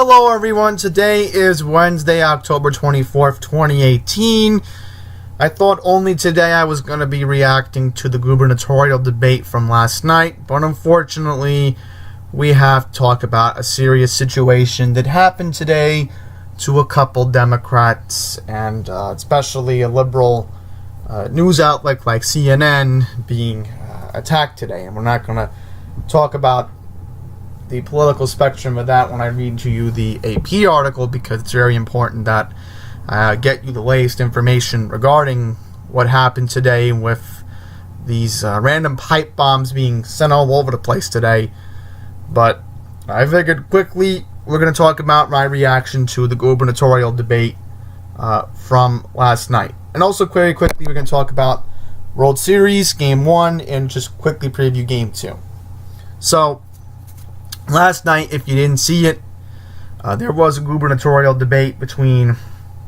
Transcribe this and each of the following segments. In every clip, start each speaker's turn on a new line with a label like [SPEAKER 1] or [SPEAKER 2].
[SPEAKER 1] Hello everyone, today is Wednesday, October 24th, 2018. I thought only today I was going to be reacting to the gubernatorial debate from last night, but unfortunately we have to talk about a serious situation that happened today to a couple Democrats and especially a liberal news outlet like CNN being attacked today. And we're not going to talk about the political spectrum of that when I read to you the AP article, because it's very important that I get you the latest information regarding what happened today with these random pipe bombs being sent all over the place today. But I figured quickly we're going to talk about my reaction to the gubernatorial debate from last night. And also very quickly we're going to talk about World Series Game 1 and just quickly preview Game 2. So last night, if you didn't see it, there was a gubernatorial debate between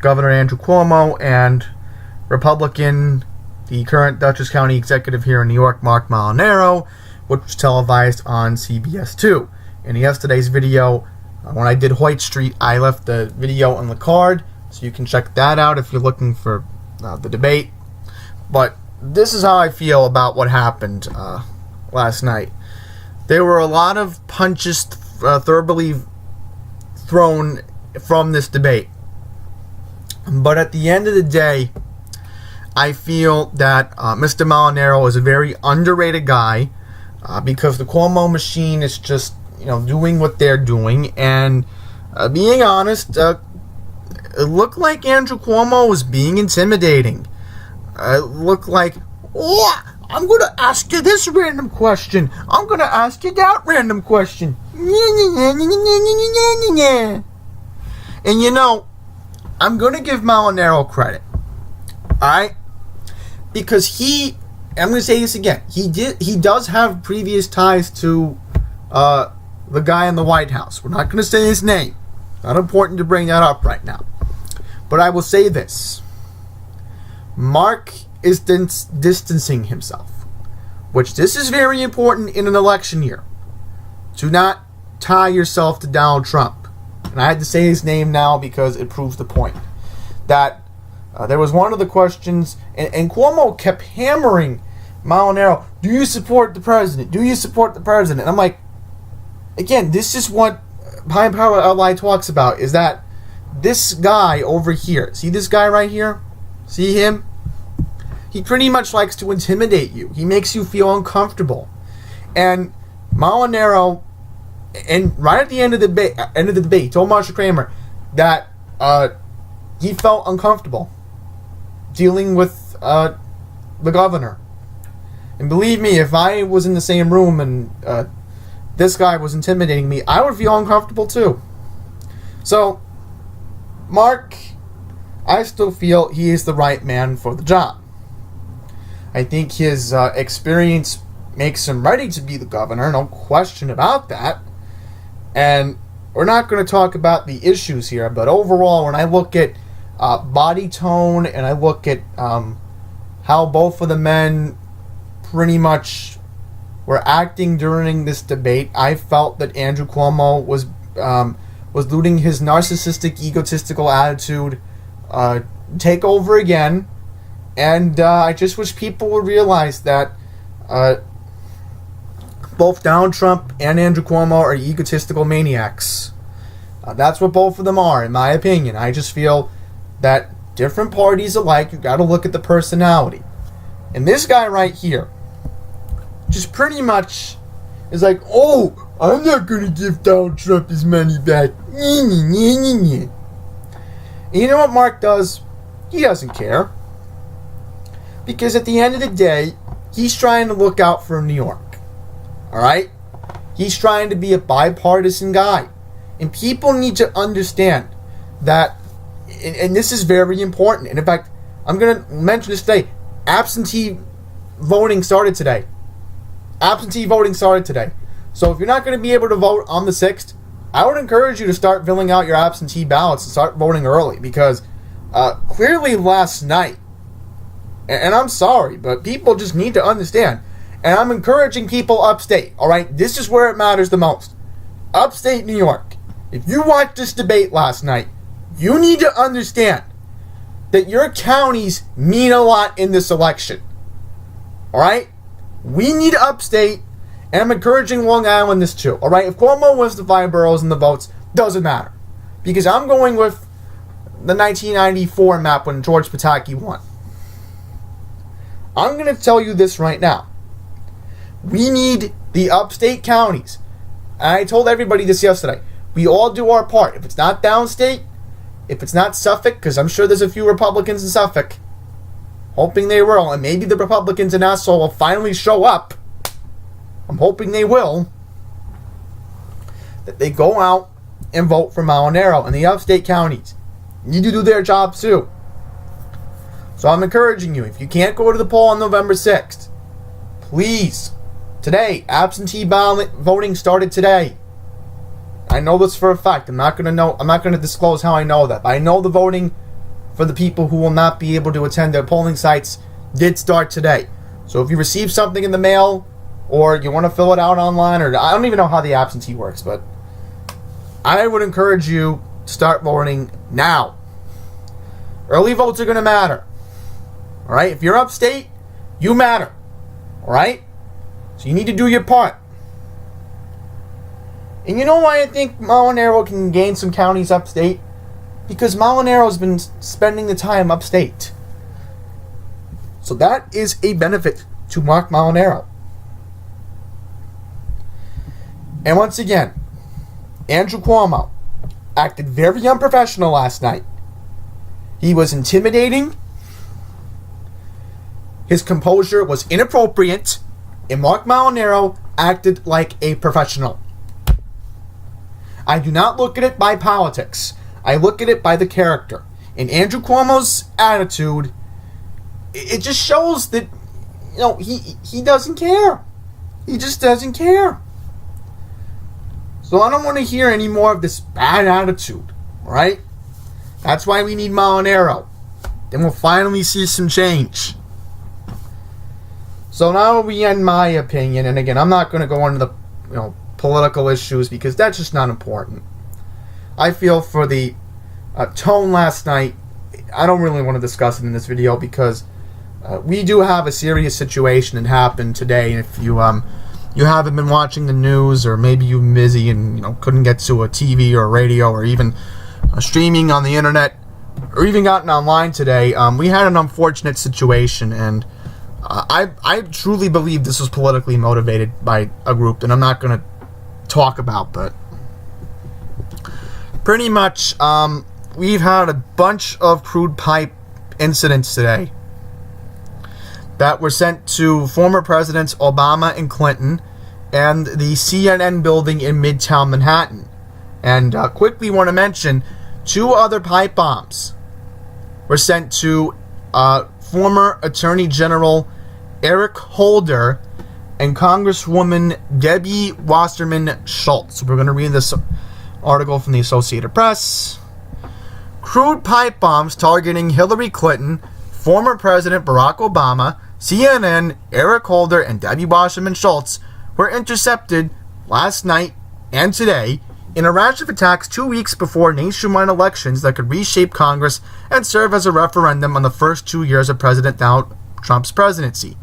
[SPEAKER 1] Governor Andrew Cuomo and Republican, the current Dutchess County executive here in New York, Mark Molinaro, which was televised on CBS 2. In yesterday's video, when I did Hoyt Street, I left the video on the card, so you can check that out if you're looking for the debate. But this is how I feel about what happened last night. There were a lot of punches thoroughly thrown from this debate. But at the end of the day, I feel that Mr. Molinaro is a very underrated guy because the Cuomo machine is just, doing what they're doing. And being honest, it looked like Andrew Cuomo was being intimidating. It looked like, I'm going to ask you this random question. I'm going to ask you that random question. And I'm going to give Molinaro credit. Alright? Because I'm going to say this again. He does have previous ties to the guy in the White House. We're not going to say his name. Not important to bring that up right now. But I will say this. Mark is distancing himself, which this is very important in an election year. Do not tie yourself to Donald Trump. And I had to say his name now because it proves the point. That there was one of the questions, and Cuomo kept hammering Molinaro, do you support the president? Do you support the president? And I'm like, again, this is what High Power Ally talks about, is that this guy over here, see this guy right here? See him? He pretty much likes to intimidate you. He makes you feel uncomfortable. And Molinaro, and right at the end of the debate, he told Marsha Kramer that he felt uncomfortable dealing with the governor. And believe me, if I was in the same room and this guy was intimidating me, I would feel uncomfortable too. So, Mark, I still feel he is the right man for the job. I think his experience makes him ready to be the governor, no question about that. And we're not going to talk about the issues here, but overall, when I look at body tone and I look at how both of the men pretty much were acting during this debate, I felt that Andrew Cuomo was letting his narcissistic, egotistical attitude take over again. And I just wish people would realize that both Donald Trump and Andrew Cuomo are egotistical maniacs. That's what both of them are, in my opinion. I just feel that different parties alike, you got to look at the personality. And this guy right here just pretty much is like, oh, I'm not going to give Donald Trump his money back. And you know what Mark does? He doesn't care. Because at the end of the day, he's trying to look out for New York. Alright? He's trying to be a bipartisan guy. And people need to understand that, and this is very important. And in fact, I'm going to mention this today. Absentee voting started today. Absentee voting started today. So if you're not going to be able to vote on the 6th, I would encourage you to start filling out your absentee ballots and start voting early. Because clearly last night, and I'm sorry, but people just need to understand. And I'm encouraging people upstate, all right? This is where it matters the most. Upstate New York. if you watched this debate last night, you need to understand that your counties mean a lot in this election. Alright? We need upstate, and I'm encouraging Long Island this too. Alright? If Cuomo wins the 5 boroughs and the votes, doesn't matter. Because I'm going with the 1994 map when George Pataki won. I'm going to tell you this right now. We need the upstate counties. And I told everybody this yesterday. We all do our part. If it's not downstate, if it's not Suffolk, because I'm sure there's a few Republicans in Suffolk, hoping they will, and maybe the Republicans in Nassau will finally show up. I'm hoping they will. That they go out and vote for Molinaro and the upstate counties. Need to do their job too. So I'm encouraging you, if you can't go to the poll on November 6th, please, today, absentee ballot voting started today. I know this for a fact. I'm not going to disclose how I know that. But I know the voting for the people who will not be able to attend their polling sites did start today. So if you receive something in the mail, or you want to fill it out online, or I don't even know how the absentee works, but I would encourage you to start voting now. Early votes are going to matter. Alright? If you're upstate, you matter. Alright? So you need to do your part. And you know why I think Molinaro can gain some counties upstate? Because Molinaro's been spending the time upstate. So that is a benefit to Mark Molinaro. And once again, Andrew Cuomo acted very unprofessional last night. He was intimidating. His composure was inappropriate. And Mark Molinaro acted like a professional. I do not look at it by politics. I look at it by the character. And Andrew Cuomo's attitude, it just shows that, he doesn't care. He just doesn't care. So I don't want to hear any more of this bad attitude. Alright? That's why we need Molinaro. Then we'll finally see some change. So now we end my opinion. And again, I'm not going to go into the, political issues because that's just not important. I feel for the tone last night, I don't really want to discuss it in this video because we do have a serious situation that happened today. And if you haven't been watching the news, or maybe you're busy and couldn't get to a TV or a radio or even streaming on the internet or even gotten online today, we had an unfortunate situation, and I truly believe this was politically motivated by a group that I'm not going to talk about, but pretty much we've had a bunch of crude pipe incidents today that were sent to former presidents Obama and Clinton and the CNN building in Midtown Manhattan. And quickly want to mention 2 other pipe bombs were sent to former Attorney General Eric Holder and Congresswoman Debbie Wasserman Schultz. We're going to read this article from the Associated Press. Crude pipe bombs targeting Hillary Clinton, former President Barack Obama, CNN, Eric Holder, and Debbie Wasserman Schultz were intercepted last night and today in a rash of attacks 2 weeks before nationwide elections that could reshape Congress and serve as a referendum on the first 2 years of President Donald Trump's presidency.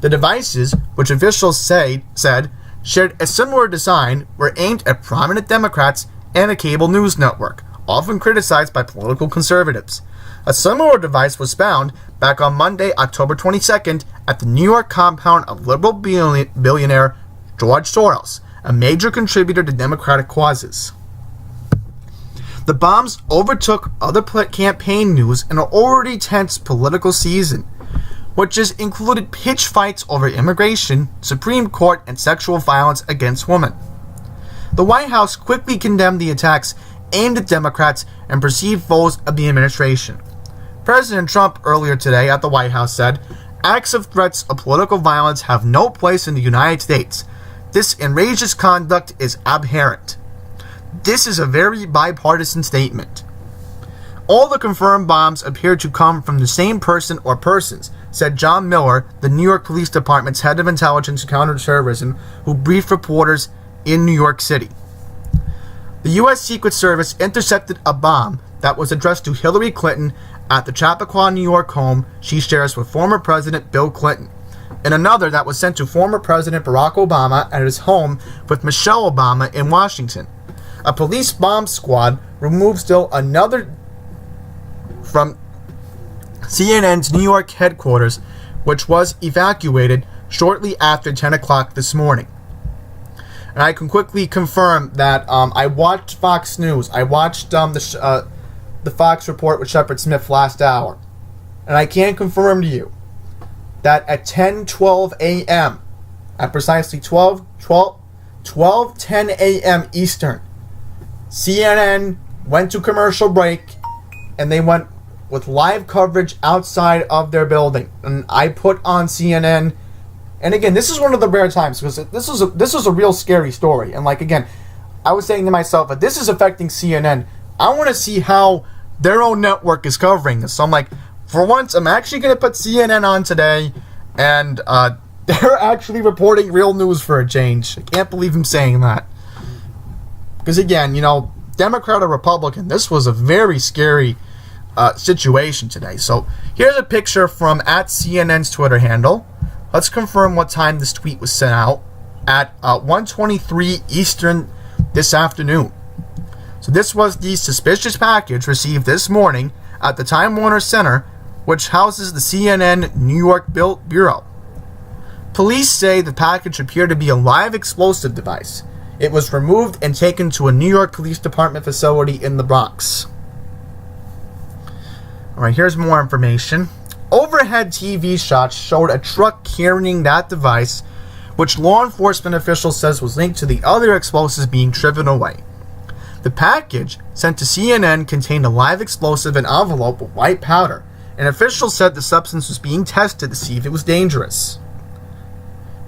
[SPEAKER 1] The devices, which officials said shared a similar design, were aimed at prominent Democrats and a cable news network, often criticized by political conservatives. A similar device was found back on Monday, October 22nd, at the New York compound of liberal billionaire George Soros, a major contributor to Democratic causes. The bombs overtook other campaign news in an already tense political season, which has included pitched fights over immigration, Supreme Court, and sexual violence against women. The White House quickly condemned the attacks aimed at Democrats and perceived foes of the administration. President Trump earlier today at the White House said, "Acts of threats of political violence have no place in the United States. This outrageous conduct is abhorrent." This is a very bipartisan statement. All the confirmed bombs appear to come from the same person or persons, said John Miller, the New York Police Department's head of intelligence and counterterrorism, who briefed reporters in New York City. The U.S. Secret Service intercepted a bomb that was addressed to Hillary Clinton at the Chappaqua, New York home she shares with former President Bill Clinton, and another that was sent to former President Barack Obama at his home with Michelle Obama in Washington. A police bomb squad removed still another from CNN's New York headquarters, which was evacuated shortly after 10 o'clock this morning. And I can quickly confirm that I watched Fox News. I watched the Fox report with Shepard Smith last hour. And I can confirm to you that at 10:12 a.m., at precisely 12:10 a.m. Eastern, CNN went to commercial break, and they went with live coverage outside of their building. And I put on CNN, and again, this is one of the rare times, because this is a real scary story. And like, again, I was saying to myself, if this is affecting CNN, I want to see how their own network is covering this. So I'm like, for once, I'm actually going to put CNN on today, and they're actually reporting real news for a change. I can't believe I'm saying that. Because again, Democrat or Republican, this was a very scary situation today. So here's a picture from @CNN's Twitter handle. Let's confirm what time this tweet was sent out at 1:23 Eastern this afternoon. So this was the suspicious package received this morning at the Time Warner Center, which houses the CNN New York Bureau. Police say the package appeared to be a live explosive device. It was removed and taken to a New York Police Department facility in the Bronx. Alright, here's more information. Overhead TV shots showed a truck carrying that device, which law enforcement officials says was linked to the other explosives being driven away. The package sent to CNN contained a live explosive in an envelope with white powder, and officials said the substance was being tested to see if it was dangerous.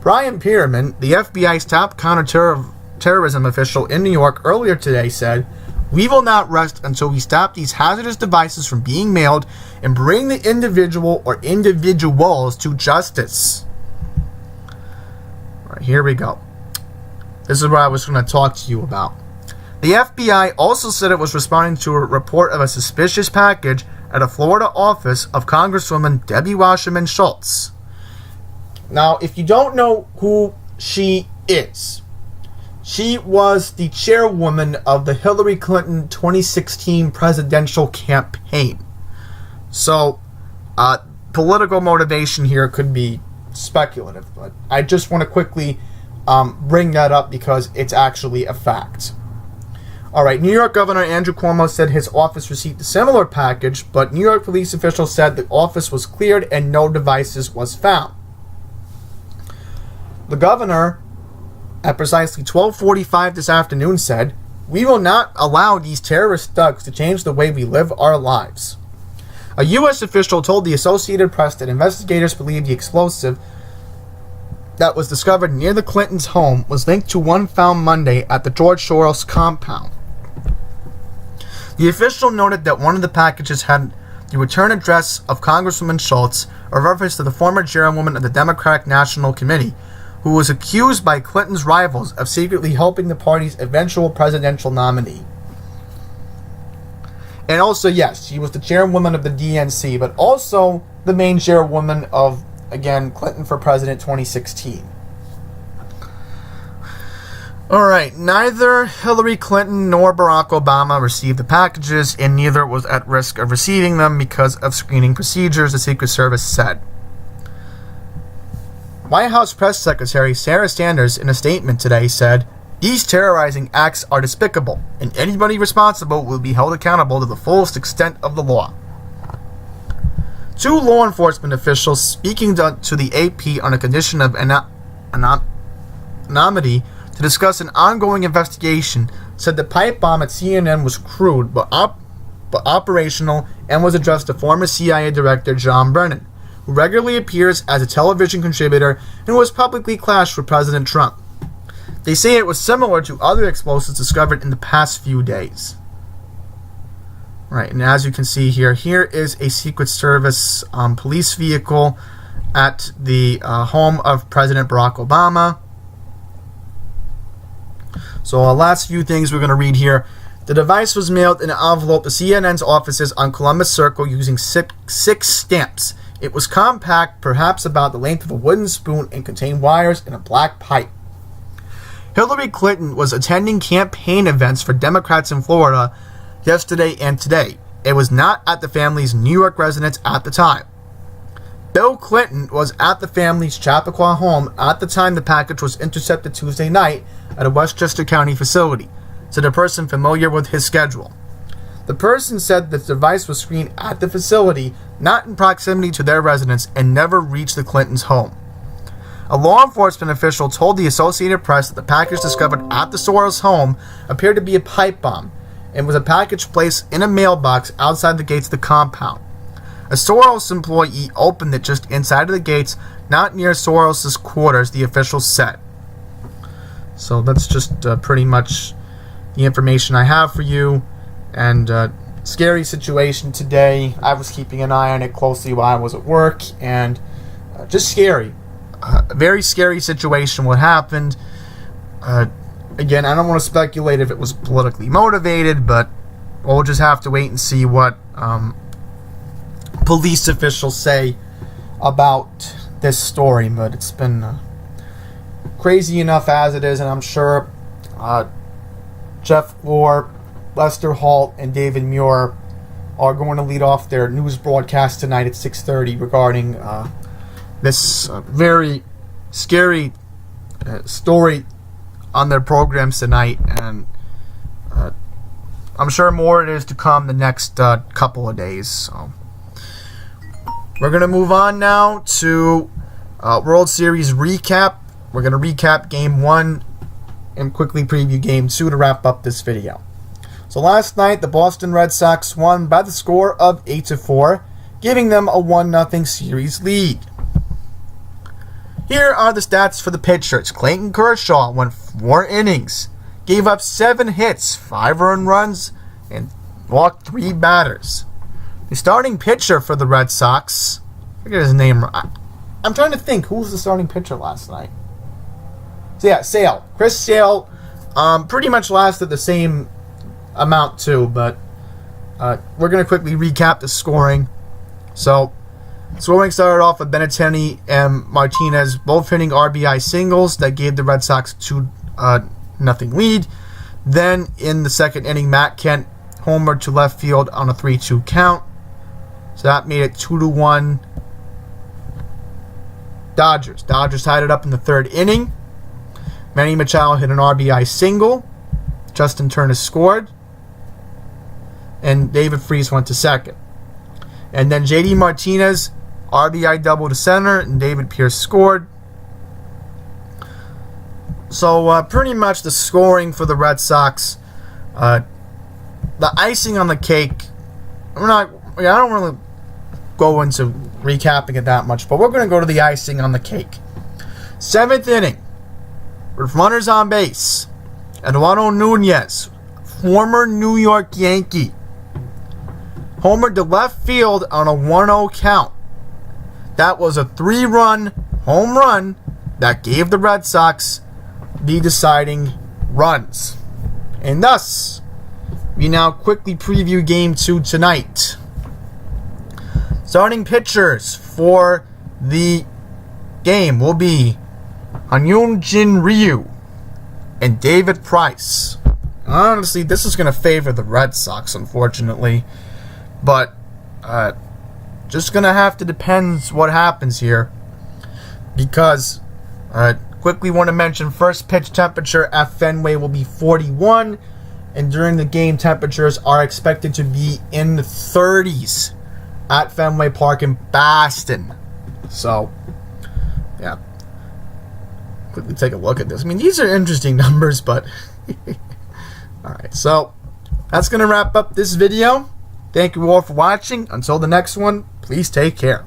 [SPEAKER 1] Brian Pierman, the FBI's top counterterrorism official in New York, earlier today said, "We will not rest until we stop these hazardous devices from being mailed and bring the individual or individuals to justice." All right, here we go. This is what I was going to talk to you about. The FBI also said it was responding to a report of a suspicious package at a Florida office of Congresswoman Debbie Wasserman Schultz. Now, if you don't know who she is, she was the chairwoman of the Hillary Clinton 2016 presidential campaign. So, political motivation here could be speculative, but I just want to quickly bring that up because it's actually a fact. Alright, New York Governor Andrew Cuomo said his office received a similar package, but New York police officials said the office was cleared and no devices was found. The governor, at precisely 12:45 this afternoon, said, "We will not allow these terrorist thugs to change the way we live our lives." A U.S. official told the Associated Press that investigators believe the explosive that was discovered near the Clintons' home was linked to one found Monday at the George Soros compound. The official noted that one of the packages had the return address of Congresswoman Schultz, a reference to the former chairwoman of the Democratic National Committee, who was accused by Clinton's rivals of secretly helping the party's eventual presidential nominee. And also, yes, she was the chairwoman of the DNC, but also the main chairwoman of, again, Clinton for President 2016. Alright, neither Hillary Clinton nor Barack Obama received the packages, and neither was at risk of receiving them because of screening procedures, the Secret Service said. White House Press Secretary Sarah Sanders, in a statement today, said, "These terrorizing acts are despicable, and anybody responsible will be held accountable to the fullest extent of the law." Two law enforcement officials speaking to the AP on a condition of anonymity to discuss an ongoing investigation said the pipe bomb at CNN was crude but operational and was addressed to former CIA Director John Brennan, who regularly appears as a television contributor and who has publicly clashed with President Trump. They say it was similar to other explosives discovered in the past few days. Right, and as you can see here, here is a Secret Service police vehicle at the home of President Barack Obama. So last few things we're going to read here. The device was mailed in an envelope to CNN's offices on Columbus Circle using six stamps. It was compact, perhaps about the length of a wooden spoon, and contained wires and a black pipe. Hillary Clinton was attending campaign events for Democrats in Florida yesterday and today. It was not at the family's New York residence at the time. Bill Clinton was at the family's Chappaqua home at the time the package was intercepted Tuesday night at a Westchester County facility, said a person familiar with his schedule. The person said the device was screened at the facility, not in proximity to their residence, and never reached the Clintons' home. A law enforcement official told the Associated Press that the package discovered at the Soros' home appeared to be a pipe bomb and was a package placed in a mailbox outside the gates of the compound. A Soros employee opened it just inside of the gates, not near Soros' quarters, the official said. So that's just pretty much the information I have for you. And scary situation today. I was keeping an eye on it closely while I was at work, and just scary. A very scary situation what happened. Again, I don't want to speculate if it was politically motivated, but we'll just have to wait and see what police officials say about this story. But it's been crazy enough as it is, and I'm sure Jeff Glor, Lester Holt, and David Muir are going to lead off their news broadcast tonight at 6:30 regarding this very scary story on their programs tonight, and I'm sure more it is to come the next couple of days. So we're going to move on now to World Series recap. We're going to recap Game 1 and quickly preview Game 2 to wrap up this video. So last night, the Boston Red Sox won by the score of 8-4, giving them a 1-0 series lead. Here are the stats for the pitchers. Clayton Kershaw went 4 innings, gave up 7 hits, 5 earned runs, and walked 3 batters. The starting pitcher for the Red Sox, I forget his name. I'm trying to think, who was the starting pitcher last night? So yeah, Sale. Chris Sale pretty much lasted the same amount too, but we're going to quickly recap the scoring. So, scoring started off with Benintendi and Martinez both hitting RBI singles that gave the Red Sox a 2-0 lead. Then, in the second inning, Matt Kent homered to left field on a 3-2 count. So that made it 2-1 Dodgers. Dodgers tied it up in the third inning. Manny Machado hit an RBI single. Justin Turner scored. And David Freese went to second. And then J.D. Martinez, RBI double to center, and David Pierce scored. So pretty much the scoring for the Red Sox. The icing on the cake, I don't really go into recapping it that much, but we're going to go to the icing on the cake. 7th inning, with runners on base, Eduardo Nunez, former New York Yankee, homered to left field on a 1-0 count. That was a 3-run home run that gave the Red Sox the deciding runs. And thus, we now quickly preview Game 2 tonight. Starting pitchers for the game will be Hyun-Jin Ryu and David Price. Honestly, this is going to favor the Red Sox, unfortunately. But just going to have to depend what happens here. Because, quickly want to mention, first pitch temperature at Fenway will be 41. And during the game, temperatures are expected to be in the 30s at Fenway Park in Boston. So, yeah. Quickly take a look at this. I mean, these are interesting numbers, but... Alright, so that's going to wrap up this video. Thank you all for watching. Until the next one, please take care.